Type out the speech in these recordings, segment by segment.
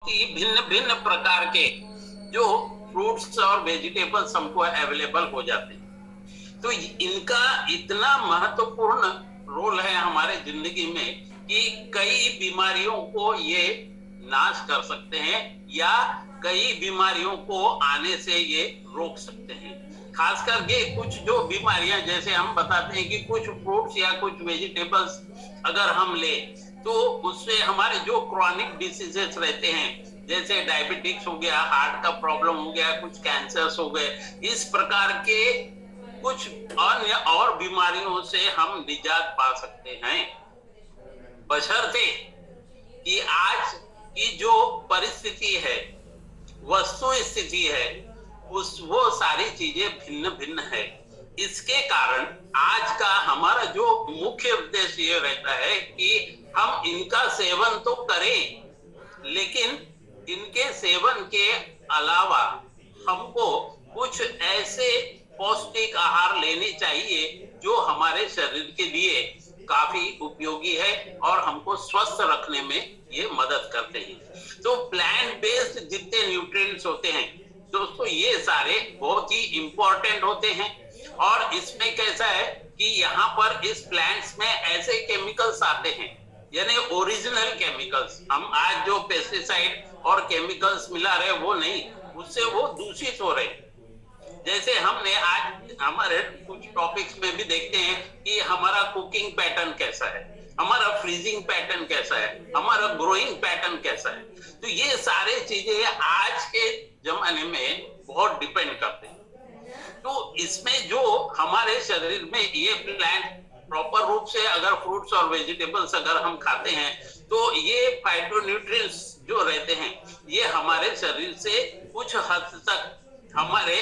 कि भिन्न भिन्न प्रकार के जो फ्रूट्स और वेजिटेबल्स हमको अवेलेबल हो जाते हैं। तो इनका इतना महत्वपूर्ण रोल है हमारे जिंदगी में कि कई बीमारियों को ये नाश कर सकते हैं या कई बीमारियों को आने से ये रोक सकते हैं। खास करके कुछ जो बीमारियां, जैसे हम बताते हैं कि कुछ फ्रूट्स या कुछ वेजिटेबल्स अगर हम ले तो उससे हमारे जो क्रॉनिक डिसीजेस रहते हैं, जैसे डायबिटिक्स हो गया, हार्ट का प्रॉब्लम हो गया, कुछ कैंसर्स हो गए, इस प्रकार के कुछ अन्य और बीमारियों से हम निजात पा सकते हैं, बशर्ते कि आज की जो परिस्थिति है, वस्तु स्थिति है, वो सारी चीजें भिन्न भिन्न है। इसके कारण आज का हमारा जो मुख्य उद्देश्य ये रहता है कि हम इनका सेवन तो करें, लेकिन इनके सेवन के अलावा हमको कुछ ऐसे पौष्टिक आहार लेने चाहिए जो हमारे शरीर के लिए काफी उपयोगी है और हमको स्वस्थ रखने में ये मदद करते हैं। तो प्लांट बेस्ड जितने न्यूट्रिएंट्स होते हैं दोस्तों, ये सारे बहुत ही इंपॉर्टेंट होते हैं। और इसमें कैसा है कि यहाँ पर इस प्लांट्स में ऐसे केमिकल्स आते हैं, यानी ओरिजिनल केमिकल्स। हम आज जो पेस्टिसाइड और केमिकल्स मिला रहे वो नहीं, उससे वो दूषित हो रहे। जैसे हमने आज हमारे कुछ टॉपिक्स में भी देखते हैं कि हमारा कुकिंग पैटर्न कैसा है, हमारा फ्रीजिंग पैटर्न कैसा है, हमारा ग्रोइंग पैटर्न कैसा है। तो ये सारे चीजें आज के जमाने में बहुत डिपेंड करते हैं। तो इसमें जो हमारे शरीर में ये प्लांट प्रॉपर रूप से अगर फ्रूट्स और वेजिटेबल्स अगर हम खाते हैं तो ये फाइटोन्यूट्रिएंट्स जो रहते हैं ये हमारे शरीर से कुछ हद तक हमारे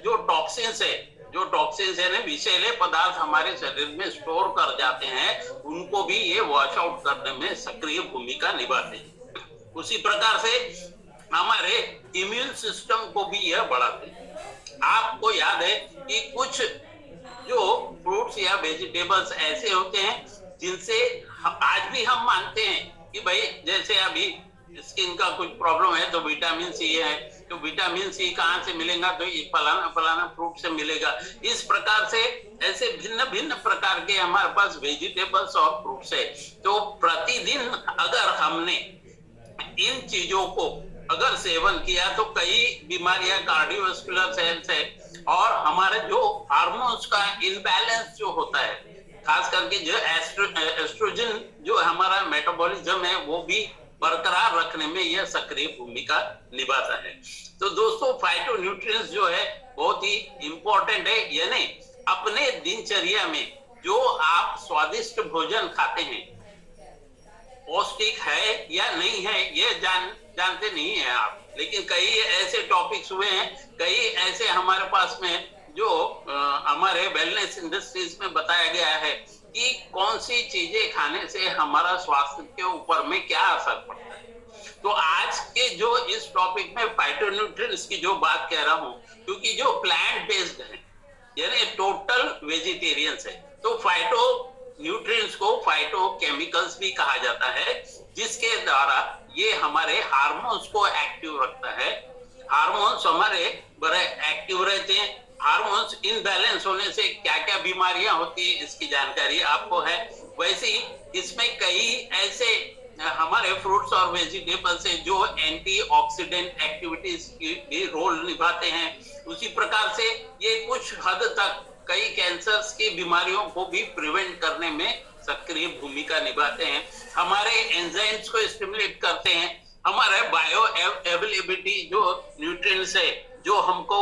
जो टॉक्सिन्स है ना, विषैले पदार्थ हमारे शरीर में स्टोर कर जाते हैं, उनको भी ये वॉश आउट करने में सक्रिय भूमिका निभाते हैं। उसी प्रकार से हमारे इम्यून सिस्टम को भी यह बढ़ाते हैं। आपको याद है कि कुछ जो फ्रूट्स या वेजिटेबल्स ऐसे होते हैं जिनसे आज भी हम मानते हैं कि भाई जैसे अभी स्किन का कुछ प्रॉब्लम है तो विटामिन सी है, तो विटामिन सी कहाँ से मिलेगा, तो ये फलाना फलाना फ्रूट से मिलेगा। इस प्रकार से ऐसे भिन्न भिन्न प्रकार के हमारे पास वेजिटेबल्स और फ्रूट्स है। तो प्रतिदिन अगर हमने इन चीजों को अगर सेवन किया तो कई बीमारियां कार्डियोवास्कुलर सेल्स है और हमारे जो हार्मोन्स का इनबैलेंस जो होता है, खास करके जो एस्ट्रोजन जो हमारा मेटाबॉलिज्म है वो भी बरकरार रखने में यह सक्रिय भूमिका निभाता है। तो दोस्तों फाइटोन्यूट्रिएंट्स जो है बहुत ही इंपॉर्टेंट है, यानी अपने दिनचर्या में जो आप स्वादिष्ट भोजन खाते हैं पौष्टिक है या नहीं है ये जानते नहीं है आप। लेकिन कई ऐसे टॉपिक्स हुए हैं, कई ऐसे हमारे पास में जो हमारे वेलनेस इंडस्ट्रीज में बताया गया है कि कौन सी चीजें खाने से हमारा स्वास्थ्य के ऊपर में क्या असर पड़ता है। तो आज के जो इस टॉपिक में फाइटोन्यूट्रिएंट्स की जो बात कह रहा हूं, क्योंकि जो प्लांट बेस्ड है यानी टोटल वेजिटेरियंस है, तो फाइटो न्यूट्रिएंट्स को फाइटोकेमिकल्स भी कहा जाता है, जिसके द्वारा ये हमारे हार्मोन्स को एक्टिव रखता है। हार्मोन्स हमारे बड़े एक्टिव रहते हैं। हार्मोन्स इनबैलेंस होने से क्या क्या बीमारियां होती है इसकी जानकारी आपको है। वैसे ही इसमें कई ऐसे हमारे फ्रूट्स और वेजिटेबल्स है जो एंटीऑक्सीडेंट एक्टिविटीज की भी रोल निभाते हैं। उसी प्रकार से ये कुछ हद तक कई कैंसर्स की बीमारियों को भी प्रिवेंट करने में सक्रिय भूमिका निभाते हैं। हमारे एंजाइम्स को स्टिमुलेट करते हैं। हमारे बायो अवेलेबिलिटी जो न्यूट्रिएंट्स है जो हमको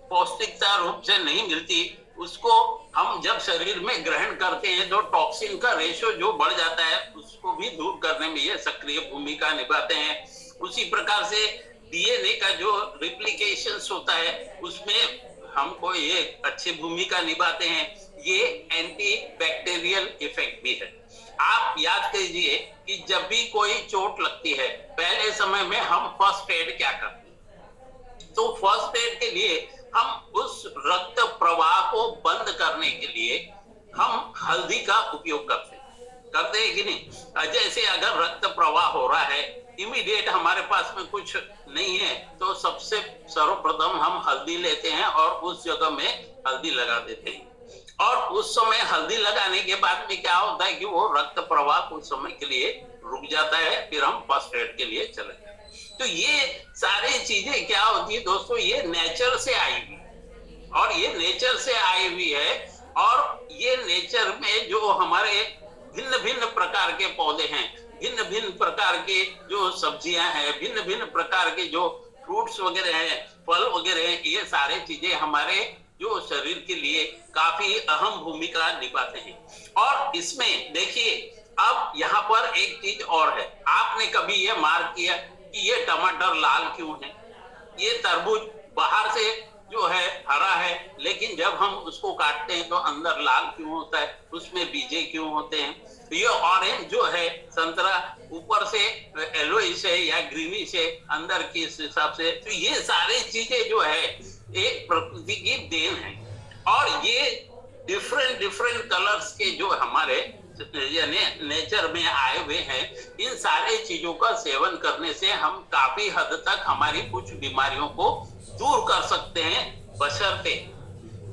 पौष्टिकता रूप से नहीं मिलती, उसको हम जब शरीर में ग्रहण करते हैं तो टॉक्सिन का रेशो जो बढ़ जाता है उसको भी दूर करने में ये सक्रिय भूमिका निभाते हैं। उसी प्रकार से डीएनए का जो रिप्लिकेशंस होता है उसमें हमको ये अच्छी भूमिका निभाते हैं। ये एंटी बैक्टीरियल इफेक्ट भी है। आप याद कीजिए कि जब भी कोई चोट लगती है पहले समय में हम फर्स्ट एड क्या करते हैं, तो फर्स्ट एड के लिए हम उस रक्त प्रवाह को बंद करने के लिए हम हल्दी का उपयोग करते हैं। करते हैं कि नहीं? जैसे अगर रक्त प्रवाह हो रहा है, इमीडिएट हमारे पास में कुछ नहीं है, तो सबसे सर्वप्रथम हम हल्दी लेते हैं और उस जगह में हल्दी लगा देते हैं। और उस समय हल्दी लगाने के बाद में क्या होता है कि वो रक्त प्रवाह कुछ समय के लिए रुक जाता है, फिर हम फर्स्ट एड के लिए चले जाते हैं। तो ये सारी चीजें क्या होती है दोस्तों, ये नेचर से आई हुई, और ये नेचर से आई हुई है। और ये नेचर में जो हमारे भिन्न भिन्न प्रकार के पौधे हैं, भिन्न भिन्न प्रकार के जो सब्जियां हैं, भिन्न भिन्न प्रकार के जो फ्रूट्स वगैरह हैं, फल वगैरह हैं, ये सारे चीजें हमारे जो शरीर के लिए काफी अहम भूमिका निभाते हैं। और इसमें देखिए, अब यहाँ पर एक चीज और है, आपने कभी ये मार्क किया कि ये टमाटर लाल क्यों है? ये तरबूज बाहर से जो है हरा है, लेकिन जब हम उसको काटते हैं तो अंदर लाल क्यों होता है? उसमें बीजे क्यों होते हैं? तो ये ऑरेंज जो है संतरा, ऊपर से येलोइश है या ग्रीनिश है अंदर के हिसाब से। तो ये सारी चीजें जो है एक प्रकृति की देन है। और ये डिफरेंट डिफरेंट कलर्स के जो हमारे नेचर में आए हुए हैं, इन सारे चीजों का सेवन करने से हम काफी हद तक हमारी कुछ बीमारियों को दूर कर सकते हैं,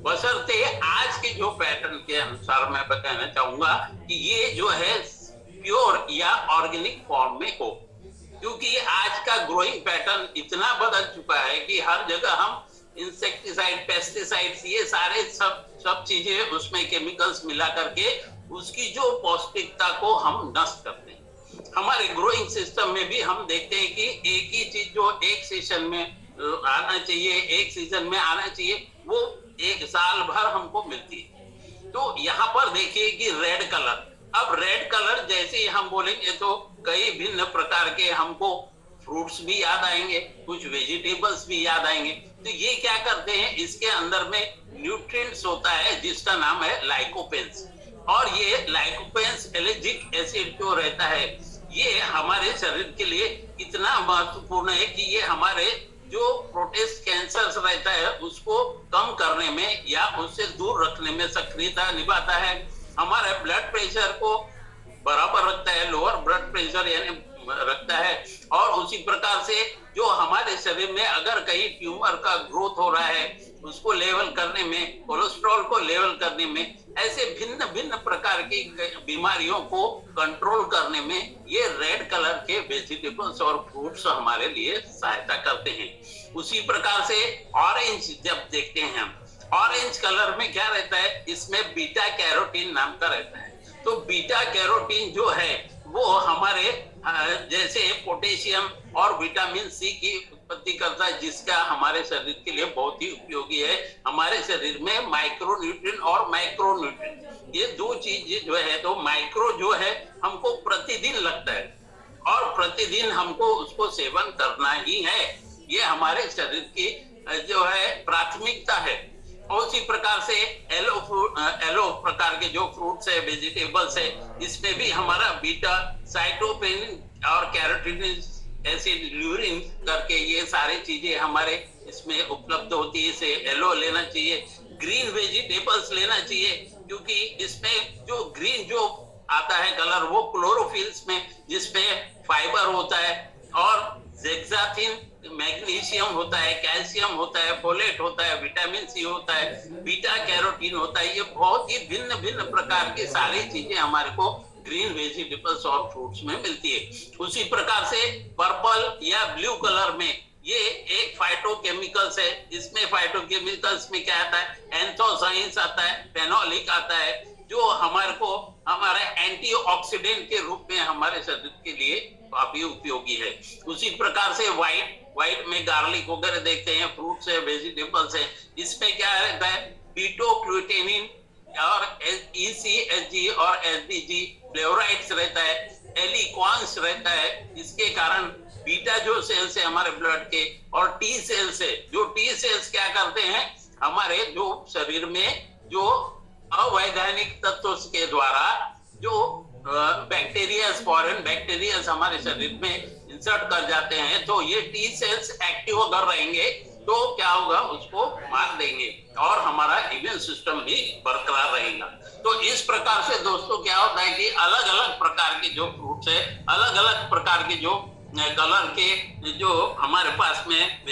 बशर्ते आज के जो पैटर्न के अनुसार मैं बताना चाहूंगा कि ये जो है प्योर या ऑर्गेनिक फॉर्म में हो। क्योंकि आज का ग्रोइंग पैटर्न इतना बदल चुका है कि हर जगह हम इंसेक्टिसाइड, पेस्टिसाइड्स, ये सारे सब चीजें उसमें केमिकल्स मिला करके उसकी जो पौष्टिकता को हम नष्ट करते हैं। हमारे ग्रोइंग सिस्टम में भी हम देखते हैं कि एक ही चीज जो एक सीजन में आना चाहिए, एक सीजन में आना चाहिए, वो एक साल भर हमको मिलती है। तो यहाँ पर देखिए कि रेड कलर, अब रेड कलर जैसे ही हम बोलेंगे तो कई भिन्न प्रकार के हमको फ्रूट्स भी याद आएंगे, कुछ वेजिटेबल्स भी याद आएंगे। तो ये क्या करते हैं, इसके अंदर में न्यूट्रिएंट्स होता है जिसका नाम है लाइकोपेन्स। और ये लाइकोपेन्स एलर्जिक एसिड जो रहता है, ये हमारे शरीर के लिए इतना महत्वपूर्ण है कि ये हमारे जो प्रोटेस्ट कैंसर रहता है उसको कम करने में या उससे दूर रखने में सक्रियता निभाता है। हमारे ब्लड प्रेशर को बराबर रखता है, लोअर ब्लड प्रेशर यानी रखता है। और उसी प्रकार से जो हमारे शरीर में अगर कहीं ट्यूमर का ग्रोथ हो रहा है उसको लेवल करने में, कोलेस्ट्रॉल को लेवल करने में, ऐसे भिन्न भिन्न प्रकार की बीमारियों को कंट्रोल करने में ये रेड कलर के वेजिटेबल्स और फ्रूट्स हमारे लिए सहायता करते हैं। उसी प्रकार से ऑरेंज जब देखते हैं हम, ऑरेंज कलर में क्या रहता है, इसमें बीटा कैरोटीन नाम का रहता है। तो बीटा कैरोटीन जो है वो हमारे जैसे पोटेशियम और विटामिन सी की उत्पत्ति करता है, जिसका हमारे शरीर के लिए बहुत ही उपयोगी है। हमारे शरीर में माइक्रो न्यूट्रिएंट और मैक्रो न्यूट्रिएंट, ये दो चीजें जो है, तो माइक्रो जो है हमको प्रतिदिन लगता है और प्रतिदिन हमको उसको सेवन करना ही है। ये हमारे शरीर की जो है प्राथमिकता है। और उसी प्रकार से एलो प्रकार के जो फ्रूट्स है, वेजिटेबल्स है, इसमें भी हमारा बीटा साइटोपेनिन और कैरोटीनिक एसिड, ल्यूरिन करके ये सारी चीजें हमारे इसमें उपलब्ध होती है। इसे एलो लेना चाहिए, ग्रीन वेजिटेबल्स लेना चाहिए, क्योंकि इसमें जो ग्रीन जो आता है कलर वो क्लोरोफिल्स में, जिसमें फाइबर होता है और जेक्साथिन, मैग्नीशियम होता है, कैल्शियम होता है, फोलेट होता है, विटामिन सी होता है, बीटा कैरोटीन होता है। ये बहुत ही भिन्न भिन्न प्रकार की सारी चीजें हमारे को ग्रीन वेजिटेबल्स और फ्रूट्स में मिलती है। उसी प्रकार से पर्पल या ब्लू कलर में ये एक फाइटोकेमिकल्स है। इसमें फाइटोकेमिकल्स में क्या आता है, एंथोसाइंस आता है, फेनोलिक आता है, जो हमारे को हमारे एंटीऑक्सीडेंट के रूप में हमारे शरीर के लिए काफी उपयोगी है। उसी प्रकार से व्हाइट में गार्लिक वगैरह देखते हैं, फ्रूट्स है, वेजिटेबल्स है, इसमें क्या रहता है, बीटोक्लूटेनिन और ECHG और SDG फ्लेवोराइड्स रहता है, एलिक्वांस रहता है। इसके कारण बीटा जो सेल्स है हमारे ब्लड के और टी सेल्स है, जो टी सेल्स क्या करते हैं, हमारे जो शरीर में जो अवैधानिक तत्वों के द्वारा जो बैक्टीरिया, फॉरेन बैक्टीरिया हमारे शरीर में इंसर्ट कर जाते हैं, तो ये टी सेल्स एक्टिव अगर रहेंगे तो क्या होगा, उसको मार देंगे और हमारा इम्यून सिस्टम भी बरकरार रहेगा। तो इस प्रकार से दोस्तों क्या होता है कि अलग अलग प्रकार के जो फ्रूट्स है, अलग अलग प्रकार के जो कलर के जो हमारे पास में